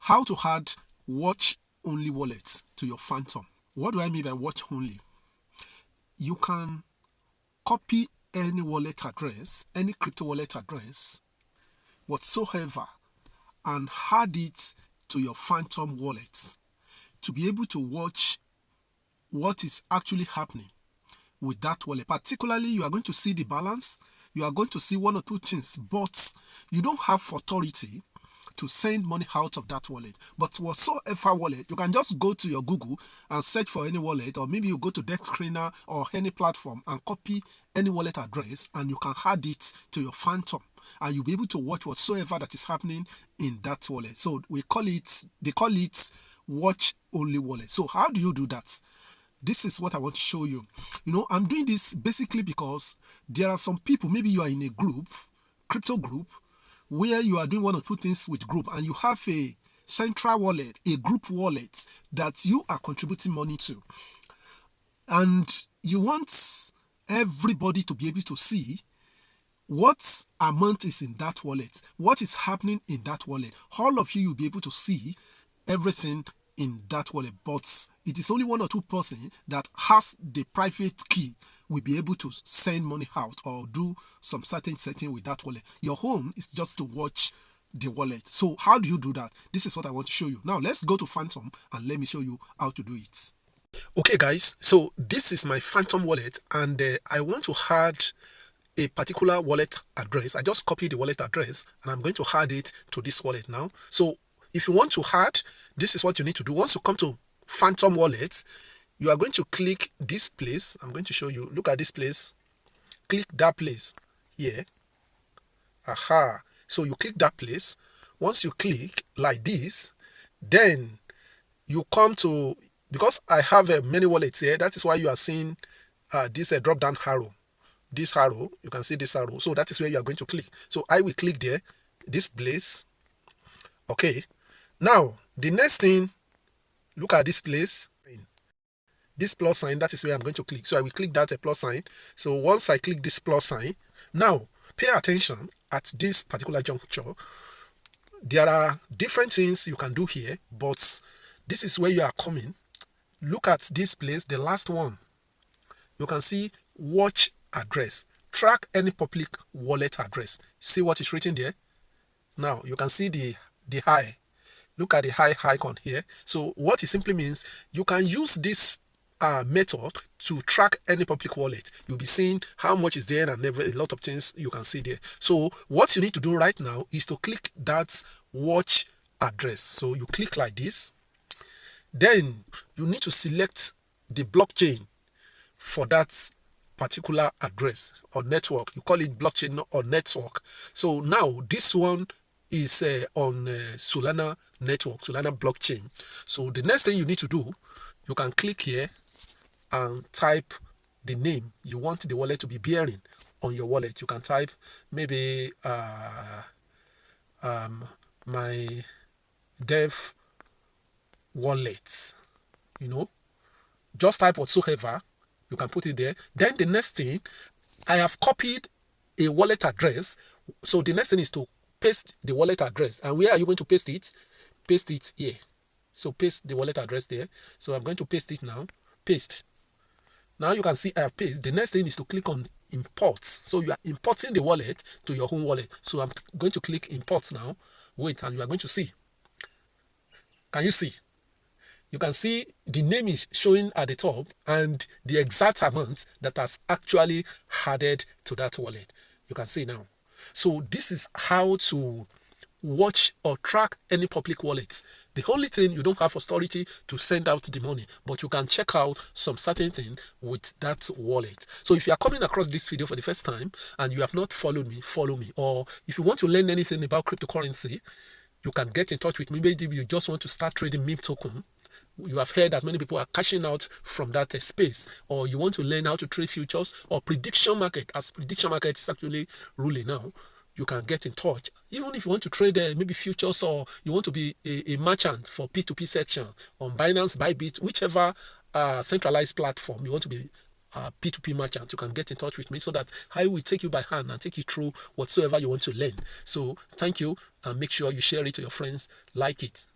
How to add watch only wallets to your Phantom. What do I mean by watch only? You can copy any wallet address, any crypto wallet address whatsoever, and add it to your Phantom wallet to be able to watch what is actually happening with that wallet. Particularly, you are going to see the balance, you are going to see one or two things, but you don't have authority to send money out of that wallet. But whatsoever wallet, you can just go to your Google and search for any wallet, or maybe you go to Dex Screener or any platform and copy any wallet address, and you can add it to your Phantom, and you'll be able to watch whatsoever that is happening in that wallet. So they call it watch only wallet. So how do you do that? This is what I want to show you. I'm doing this basically because there are some people, maybe you are in a group, crypto group, where you are doing one or two things with group, and you have a central wallet, a group wallet that you are contributing money to. And you want everybody to be able to see what amount is in that wallet, what is happening in that wallet. All of you will be able to see everything in that wallet, but it is only one or two person that has the private key will be able to send money out or do some certain setting with that wallet. Your home is just to watch the wallet. So how do you do that? This is what I want to show you. Now let's go to Phantom and let me show you how to do it. Okay guys, so this is my Phantom wallet, and I want to add a particular wallet address. I just copied the wallet address and I'm going to add it to this wallet now. So if you want to add, this is what you need to do. Once you come to Phantom Wallet, you are going to click this place. I'm going to show you. Look at this place. Click that place here. Aha. So you click that place. Once you click like this, then you come to, because I have many wallets here, that is why you are seeing this drop down arrow. This arrow, you can see this arrow. So that is where you are going to click. So I will click there, this place. Okay. Now, the next thing, look at this place, this plus sign, that is where I'm going to click. So I will click that plus sign. So once I click this plus sign, now pay attention at this particular juncture. There are different things you can do here, but this is where you are coming. Look at this place, the last one. You can see watch address. Track any public wallet address. See what is written there? Now you can see the high. Look at the high icon here. So what it simply means, you can use this method to track any public wallet. You'll be seeing how much is there and a lot of things you can see there. So what you need to do right now is to click that watch address. So you click like this. Then you need to select the blockchain for that particular address or network. You call it blockchain or network. So now this one is on Solana network, Solana blockchain. So the next thing you need to do, you can click here and type the name you want the wallet to be bearing on your wallet. You can type maybe my dev wallet, just type whatsoever, you can put it there. Then the next thing, I have copied a wallet address. So the next thing is to paste the wallet address. And where are you going to paste it? Paste it here. So paste the wallet address there. So I'm going to paste it now. Paste. Now you can see I have pasted. The next thing is to click on import. So you are importing the wallet to your home wallet. So I'm going to click import now. Wait, and you are going to see. Can you see? You can see the name is showing at the top and the exact amount that has actually added to that wallet. You can see now. So this is how to watch or track any public wallets. The only thing, you don't have authority to send out the money, but you can check out some certain thing with that wallet. So if you are coming across this video for the first time and you have not followed me, follow me. Or if you want to learn anything about cryptocurrency, you can get in touch with me. Maybe you just want to start trading meme token. You have heard that many people are cashing out from that space, or you want to learn how to trade futures or prediction market, as prediction market is actually ruling now. You can get in touch. Even if you want to trade maybe futures, or you want to be a merchant for P2P section on Binance, Bybit, whichever centralized platform you want to be P2P merchant, you can get in touch with me so that I will take you by hand and take you through whatsoever you want to learn. So thank you, and make sure you share it to your friends, like it.